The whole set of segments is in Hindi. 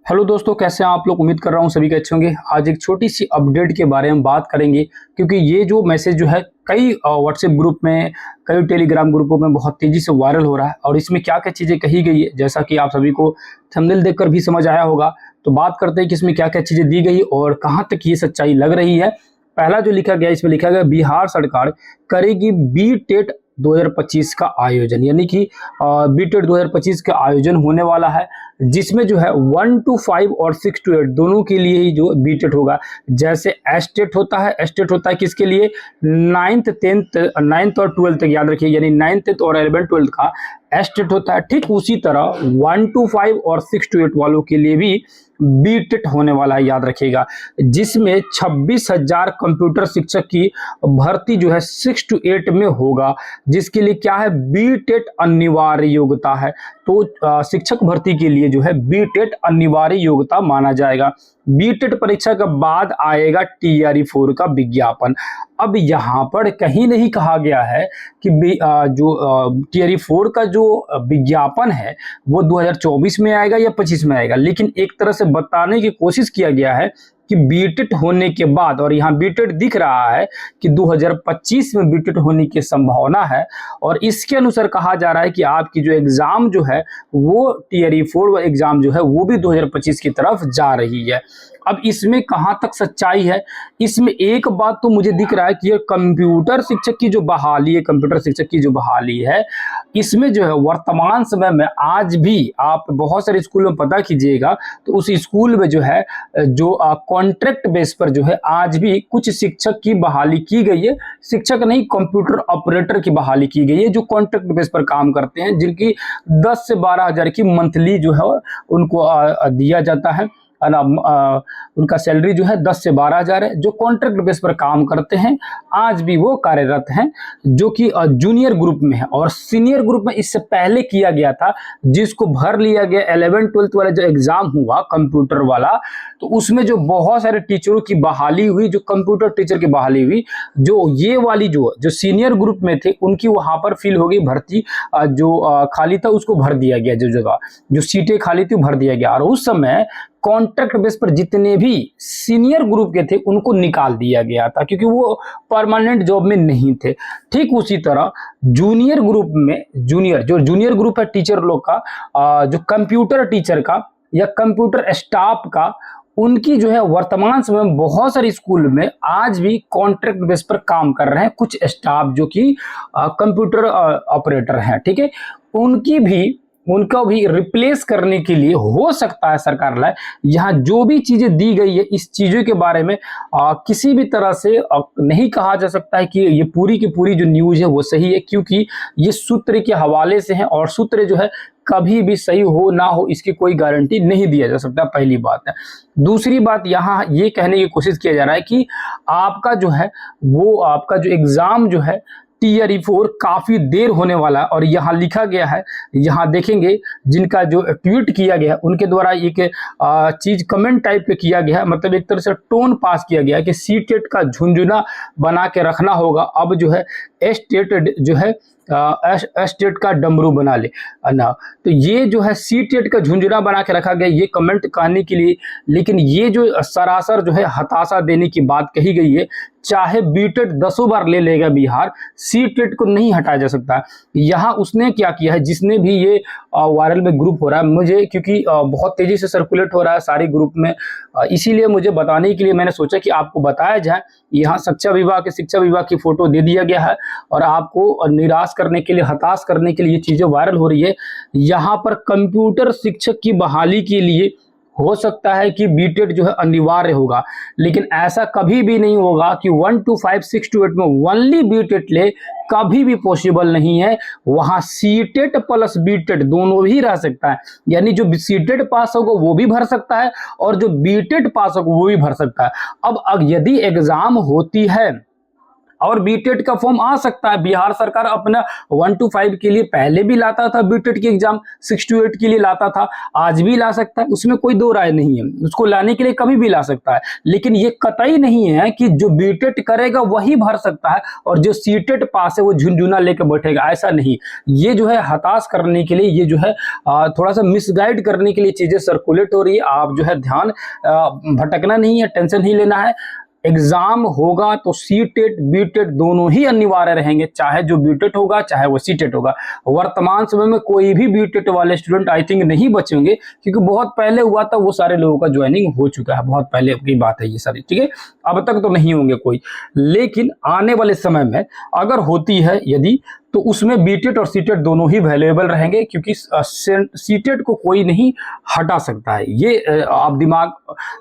हेलो दोस्तों, कैसे हैं आप लोग। उम्मीद कर रहा हूं सभी के अच्छे होंगे। आज एक छोटी सी अपडेट के बारे में बात करेंगे, क्योंकि ये जो मैसेज जो है कई व्हाट्सएप ग्रुप में, कई टेलीग्राम ग्रुपों में बहुत तेजी से वायरल हो रहा है। और इसमें क्या क्या चीज़ें कही गई है, जैसा कि आप सभी को थंबनेल देखकर भी समझ आया होगा। तो बात करते हैं कि इसमें क्या क्या चीज़ें दी गई और कहाँ तक ये सच्चाई लग रही है। पहला जो लिखा गया, इसमें लिखा गया बिहार सरकार करेगी बी टेट 2025 का आयोजन, यानी कि बी टेट 2025 का आयोजन होने वाला है, जिसमें जो है 1 to 5 और 6 to 8 दोनों के लिए ही जो बी टेट होगा। जैसे एस्टेट होता है, एस्टेट होता है किसके लिए, 9th और 12th तक याद रखिए, यानी 9th 10th और 11th 12th का एस्टेट होता है। ठीक उसी तरह 1 to 5 और 6 to 8 वालों के लिए भी बी टेट होने वाला है, याद रखिएगा। जिसमें 26,000 कंप्यूटर शिक्षक की भर्ती जो है 6 to 8 में होगा, जिसके लिए क्या है, बी टेट अनिवार्य योग्यता है। तो शिक्षक भर्ती के लिए जो है बी टेट अनिवार्य योग्यता माना जाएगा। बी टेट परीक्षा के बाद आएगा टीआरई 4 का विज्ञापन। अब यहाँ पर कहीं नहीं कहा गया है कि जो टीआरई 4 का जो विज्ञापन है वो 2024 में आएगा या 25 में आएगा, लेकिन एक तरह से बताने की कोशिश किया गया है कि बीटेट होने के बाद, और यहाँ बीटेट दिख रहा है कि 2025 में बीटेट होने की संभावना है। और इसके अनुसार कहा जा रहा है कि आपकी जो एग्जाम जो है वो टीआरई 4 एग्जाम जो है वो भी 2025 की तरफ जा रही है। अब इसमें कहाँ तक सच्चाई है, इसमें एक बात तो मुझे दिख रहा है कि ये कंप्यूटर शिक्षक की जो बहाली है, कंप्यूटर शिक्षक की जो बहाली है, इसमें जो है वर्तमान समय में आज भी आप बहुत सारे स्कूल में पता कीजिएगा तो उस स्कूल में जो है जो कॉन्ट्रैक्ट बेस पर जो है आज भी कुछ शिक्षक की बहाली की गई है। शिक्षक नहीं, कंप्यूटर ऑपरेटर की बहाली की गई है, जो कॉन्ट्रैक्ट बेस पर काम करते हैं, जिनकी 10 से 12 हज़ार की मंथली जो है उनको दिया जाता है ना। उनका सैलरी जो है 10 से 12 हज़ार है, जो कॉन्ट्रैक्ट बेस पर काम करते हैं आज भी वो कार्यरत हैं, जो कि जूनियर ग्रुप में है। और सीनियर ग्रुप में इससे पहले किया गया था, जिसको भर लिया गया 11th-12th वाला जो एग्जाम हुआ कंप्यूटर वाला, तो उसमें जो बहुत सारे टीचरों की बहाली हुई, जो कंप्यूटर टीचर की बहाली हुई, जो ये वाली जो सीनियर ग्रुप में थे उनकी वहां पर फिल हो गई भर्ती, जो खाली था उसको भर दिया गया, जो जगह जो सीटें खाली थी भर दिया गया। और उस समय कॉन्ट्रैक्ट बेस पर जितने भी सीनियर ग्रुप के थे उनको निकाल दिया गया था, क्योंकि वो परमानेंट जॉब में नहीं थे। ठीक उसी तरह जूनियर ग्रुप में, जूनियर ग्रुप है टीचर लोग का, जो कंप्यूटर टीचर का या कंप्यूटर स्टाफ का, उनकी जो है वर्तमान समय में बहुत सारे स्कूल में आज भी कॉन्ट्रैक्ट बेस पर काम कर रहे हैं कुछ स्टाफ, जो कि कंप्यूटर ऑपरेटर हैं। ठीक है, उनको भी रिप्लेस करने के लिए हो सकता है सरकार लाए। यहाँ जो भी चीजें दी गई है इस चीजों के बारे में किसी भी तरह से नहीं कहा जा सकता है कि ये पूरी की पूरी जो न्यूज है वो सही है, क्योंकि ये सूत्र के हवाले से है और सूत्र जो है कभी भी सही हो ना हो इसकी कोई गारंटी नहीं दिया जा सकता, पहली बात है। दूसरी बात, यहाँ ये कहने की कोशिश किया जा रहा है कि आपका जो है वो आपका जो एग्जाम जो है टीआरई 4 काफी देर होने वाला है। और यहाँ लिखा गया है, यहाँ देखेंगे जिनका जो ट्वीट किया गया है उनके द्वारा एक चीज कमेंट टाइप पे किया गया है, मतलब एक तरह से टोन पास किया गया है कि सी टेट का झुंझुना बना के रखना होगा। अब जो है एस्टेट जो है एस्टेट का डमरू बना ले ना। तो ये जो है सी टेट का झुंझुना बना के रखा गया, ये कमेंट कहने के लिए। लेकिन ये जो सरासर जो है हताशा देने की बात कही गई है। चाहे बीटेट 10 बार ले लेगा बिहार, सी टेट को नहीं हटाया जा सकता। यहाँ उसने क्या किया है, जिसने भी ये वायरल में ग्रुप हो रहा है, मुझे क्योंकि बहुत तेजी से सर्कुलेट हो रहा है सारे ग्रुप में, इसीलिए मुझे बताने के लिए मैंने सोचा कि आपको बताया जाए। यहाँ शिक्षा विभाग की फोटो दे दिया गया है और आपको निराश करने के लिए, हताश करने के लिए ये चीजें वायरल हो रही है। यहाँ पर कंप्यूटर शिक्षक की बहाली के लिए हो सकता है कि बीटेट जो है अनिवार्य होगा, लेकिन ऐसा कभी भी नहीं होगा कि 1 to 5, 6 to 8 में ओनली बीटेट ले, कभी भी पॉसिबल नहीं है। वहां सीटेट प्लस बीटेट दोनों भी रह सकता है, यानी जो सीटेट पास होगा वो भी भर सकता है और जो बीटेट पास होगा वो भी भर सकता है। अब यदि एग्जाम होती है और बीटेट का फॉर्म आ सकता है। बिहार सरकार अपना 1 to 5 के लिए पहले भी लाता था, बीटेट की एग्जाम 6 to 8 के लिए लाता था, आज भी ला सकता है, उसमें कोई दो राय नहीं है, उसको लाने के लिए कभी भी ला सकता है। लेकिन ये कतई नहीं है कि जो बीटेट करेगा वही भर सकता है और जो सीटेट पास है वो झुनझुना लेकर बैठेगा, ऐसा नहीं। ये जो है हताश करने के लिए, ये जो है थोड़ा सा मिसगाइड करने के लिए चीजें सर्कुलेट हो रही है। आप जो है ध्यान भटकना नहीं है, टेंशन नहीं लेना है। एग्जाम होगा तो सीटेट बीटेट दोनों ही अनिवार्य रहेंगे, चाहे जो बीटेट होगा चाहे वो सीटेट होगा। वर्तमान समय में कोई भी बीटेट वाले स्टूडेंट आई थिंक नहीं बचेंगे, क्योंकि बहुत पहले हुआ था, वो सारे लोगों का ज्वाइनिंग हो चुका है, बहुत पहले की बात है ये सारी, ठीक है। अब तक तो नहीं होंगे कोई, लेकिन आने वाले समय में अगर होती है यदि, तो उसमें बीटेट और सीटेट दोनों ही वैल्यूएबल रहेंगे, क्योंकि सीटेट को कोई नहीं हटा सकता है। ये आप दिमाग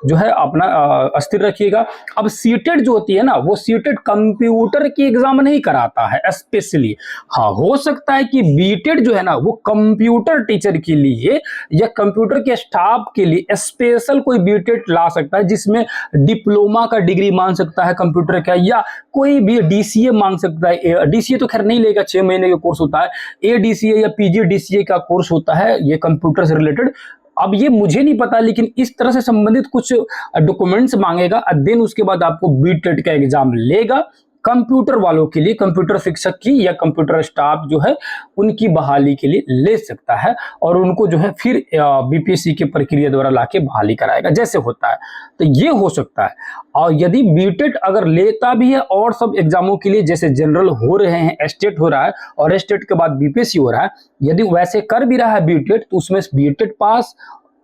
जो है अपना स्थिर रखिएगा। अब सीटेट जो होती है ना, वो सीटेट कंप्यूटर की एग्जाम नहीं कराता है स्पेशली। हाँ, हो सकता है कि बीटेट जो है ना वो कंप्यूटर टीचर के लिए या कंप्यूटर के स्टाफ के लिए स्पेशल कोई बीटेट ला सकता है, जिसमें डिप्लोमा का डिग्री मांग सकता है कंप्यूटर का, या कोई भी डीसीए मांग सकता है। डीसीए तो खैर नहीं लेगा, 6 महीने का कोर्स होता है। एडीसीए या पीजीडीसीए का कोर्स होता है, ये कंप्यूटर से रिलेटेड। अब ये मुझे नहीं पता, लेकिन इस तरह से संबंधित कुछ डॉक्यूमेंट्स मांगेगा, देन उसके बाद आपको बीटेट का एग्जाम लेगा। कंप्यूटर वालों के लिए कंप्यूटर शिक्षक की या कंप्यूटर स्टाफ जो है उनकी बहाली के लिए ले सकता है, और उनको जो है फिर बीपीएससी की प्रक्रिया द्वारा लाके बहाली कराएगा, जैसे होता है। तो ये हो सकता है। और यदि बीटेट अगर लेता भी है और सब एग्जामों के लिए, जैसे जनरल हो रहे हैं, एस्टेट हो रहा है और एस्टेट के बाद बीपीएससी हो रहा है, यदि वैसे कर भी रहा है बीटेट, तो उसमें बीटेट पास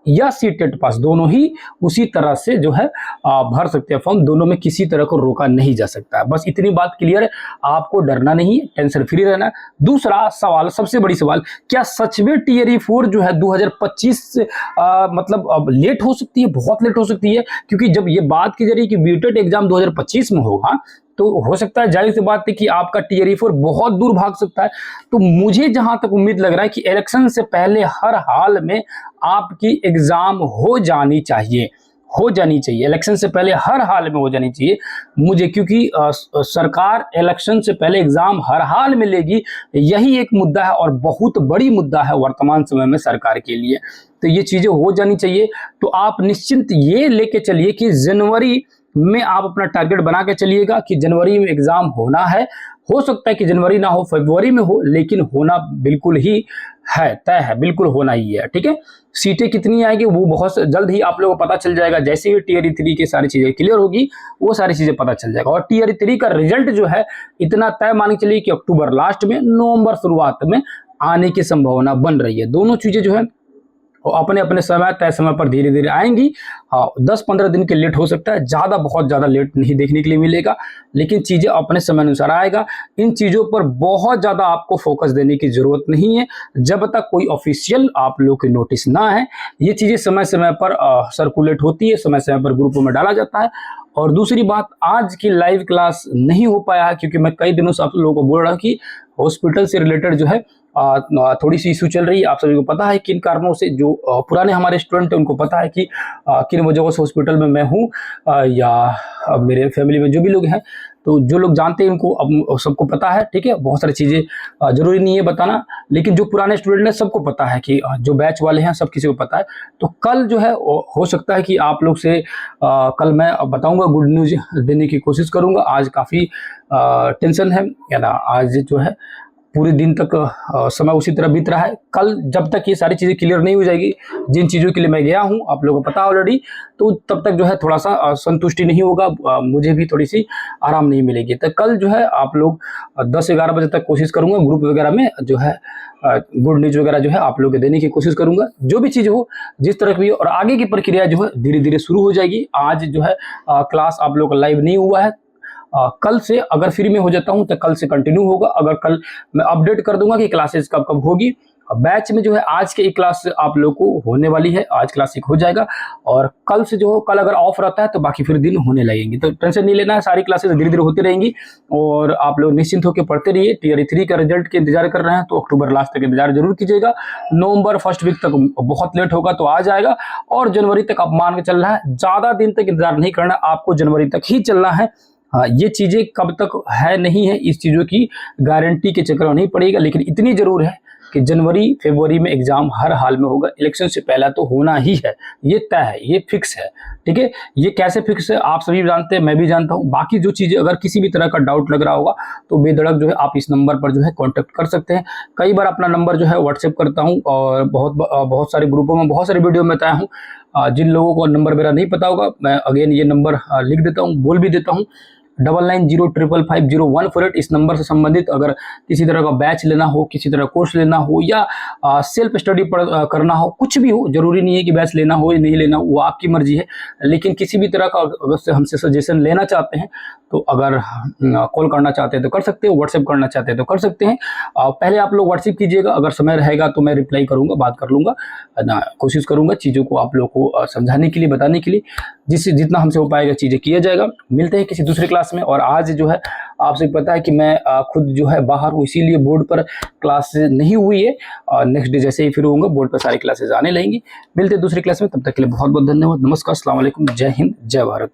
या सीटेट पास दोनों ही उसी तरह से जो है भर सकते हैं फॉर्म। दोनों में किसी तरह को रोका नहीं जा सकता है। बस इतनी बात क्लियर है, आपको डरना नहीं, टेंशन फ्री रहना है। दूसरा सवाल, सबसे बड़ी सवाल, क्या सच में टियर 4 जो है 2025 से मतलब अब लेट हो सकती है? बहुत लेट हो सकती है, क्योंकि जब ये बात की जा रही है कि बीटेट एग्जाम 2025 में होगा, तो हो सकता है, जाहिर सी बात है कि आपका टियर 4 बहुत दूर भाग सकता है। तो मुझे जहां तक उम्मीद लग रहा है कि इलेक्शन से पहले हर हाल में आपकी एग्जाम हो जानी चाहिए, इलेक्शन से पहले हर हाल में हो जानी चाहिए मुझे, क्योंकि सरकार इलेक्शन से पहले एग्जाम हर हाल में लेगी, यही एक मुद्दा है और बहुत बड़ी मुद्दा है वर्तमान समय में सरकार के लिए। तो ये चीजें हो जानी चाहिए। तो आप निश्चिंत ये लेके चलिए कि जनवरी में आप अपना टारगेट बना के चलिएगा कि जनवरी में एग्जाम होना है। हो सकता है कि जनवरी ना हो, फरवरी में हो, लेकिन होना बिल्कुल ही है, तय है, बिल्कुल होना ही है, ठीक है। सीटें कितनी आएगी वो बहुत जल्द ही आप लोगों को पता चल जाएगा। जैसे ही टियर 3 की सारी चीजें क्लियर होगी, वो सारी चीजें पता चल जाएगा। और टियर 3 का रिजल्ट जो है इतना तय मान के चलिए कि अक्टूबर लास्ट में, नवंबर शुरुआत में आने की संभावना बन रही है। दोनों चीजें जो है अपने अपने समय, तय समय पर धीरे धीरे आएंगी। हाँ, 10-15 दिन के लेट हो सकता है, ज़्यादा बहुत ज़्यादा लेट नहीं देखने के लिए मिलेगा, लेकिन चीज़ें अपने समय अनुसार आएगा। इन चीज़ों पर बहुत ज़्यादा आपको फोकस देने की ज़रूरत नहीं है जब तक कोई ऑफिशियल आप लोग की नोटिस ना है। ये चीज़ें समय समय पर सर्कुलेट होती है, समय समय पर ग्रुपों में डाला जाता है। और दूसरी बात, आज की लाइव क्लास नहीं हो पाया है क्योंकि मैं कई दिनों से आप लोगों को बोल रहा हूँ कि हॉस्पिटल से रिलेटेड जो है थोड़ी सी इशू चल रही है। आप सभी को पता है किन कारणों से, जो पुराने हमारे स्टूडेंट हैं उनको पता है कि किन वजहों से हॉस्पिटल में मैं हूँ, या मेरे फैमिली में जो भी लोग हैं, तो जो लोग जानते हैं उनको अब सबको पता है, ठीक है। बहुत सारी चीज़ें जरूरी नहीं है बताना, लेकिन जो पुराने स्टूडेंट हैं सबको पता है कि जो बैच वाले हैं सब किसी को पता है। तो कल जो है हो सकता है कि आप लोग से कल मैं बताऊंगा, गुड न्यूज़ देने की कोशिश करूंगा। आज काफ़ी टेंशन है या ना, आज जो है पूरे दिन तक समय उसी तरह बीत रहा है। कल जब तक ये सारी चीज़ें क्लियर नहीं हो जाएगी, जिन चीज़ों के लिए मैं गया हूँ आप लोगों को पता ऑलरेडी, तो तब तक जो है थोड़ा सा संतुष्टि नहीं होगा, मुझे भी थोड़ी सी आराम नहीं मिलेगी। तो कल जो है आप लोग 10-11 बजे तक कोशिश करूँगा ग्रुप वगैरह में जो है गुड न्यूज़ वगैरह जो है आप लोग को देने की कोशिश करूँगा। जो भी चीज़ हो, जिस तरह की, और आगे की प्रक्रिया जो है धीरे धीरे शुरू हो जाएगी। आज जो है क्लास आप लोग का लाइव नहीं हुआ है, कल से अगर फ्री में हो जाता हूं तो कल से कंटिन्यू होगा। अगर कल मैं अपडेट कर दूंगा कि क्लासेस कब कब होगी। बैच में जो है आज के एक क्लास आप लोग को होने वाली है, आज क्लास एक हो जाएगा, और कल से जो हो, कल अगर ऑफ रहता है तो बाकी फिर दिन होने लगेंगे। तो टेंशन नहीं लेना है, सारी क्लासेस धीरे धीरे होती रहेंगी और आप लोग निश्चिंत होकर पढ़ते रहिए। टियर 3 का रिजल्ट के इंतजार कर रहे हैं तो अक्टूबर लास्ट तक इंतजार जरूर कीजिएगा। नवंबर फर्स्ट वीक तक बहुत लेट होगा तो आ जाएगा, और जनवरी तक आप मान के चल रहा है, ज्यादा दिन तक इंतजार नहीं करना, आपको जनवरी तक ही चलना है। हाँ, ये चीज़ें कब तक है नहीं है इस चीज़ों की गारंटी के चक्कर में नहीं पड़ेगा, लेकिन इतनी ज़रूर है कि जनवरी फरवरी में एग्ज़ाम हर हाल में होगा। इलेक्शन से पहला तो होना ही है, ये तय है, ये फिक्स है। ठीक है, ये कैसे फिक्स है आप सभी जानते हैं, मैं भी जानता हूँ। बाकी जो चीज़ें अगर किसी भी तरह का डाउट लग रहा होगा तो बेधड़क जो है आप इस नंबर पर जो है कांटेक्ट कर सकते हैं। कई बार अपना नंबर जो है व्हाट्सएप करता हूँ और बहुत सारे ग्रुपों में बहुत सारे वीडियो में बताया हूँ। जिन लोगों को नंबर मेरा नहीं पता होगा, मैं अगेन ये नंबर लिख देता हूँ, बोल भी देता हूँ, 9905550148। इस नंबर से संबंधित अगर किसी तरह का बैच लेना हो, किसी तरह कोर्स लेना हो या सेल्फ स्टडी करना हो, कुछ भी हो, जरूरी नहीं है कि बैच लेना हो या नहीं लेना हो, वो आपकी मर्जी है। लेकिन किसी भी तरह का अगर हमसे सजेशन लेना चाहते हैं तो अगर कॉल करना चाहते हैं तो कर सकते हैं, व्हाट्सएप करना चाहते हैं तो कर सकते हैं। पहले आप लोग व्हाट्सएप कीजिएगा, अगर समय रहेगा तो मैं रिप्लाई करूंगा, बात कर लूँगा ना, कोशिश करूंगा चीज़ों को आप लोग को समझाने के लिए, बताने के लिए। जिससे जितना हमसे हो पाएगा चीज़ें किया जाएगा। मिलते हैं किसी दूसरे क्लास में। और आज जो है आपसे पता है कि मैं खुद जो है बाहर हूँ, इसीलिए बोर्ड पर क्लास नहीं हुई है। नेक्स्ट डे जैसे ही फिर होऊंगा बोर्ड पर सारी क्लासेज आने लगेंगी। मिलते हैं दूसरी क्लास में, तब तक के लिए बहुत बहुत धन्यवाद। नमस्कार, अस्सलाम वालेकुम, जय हिंद, जय भारत।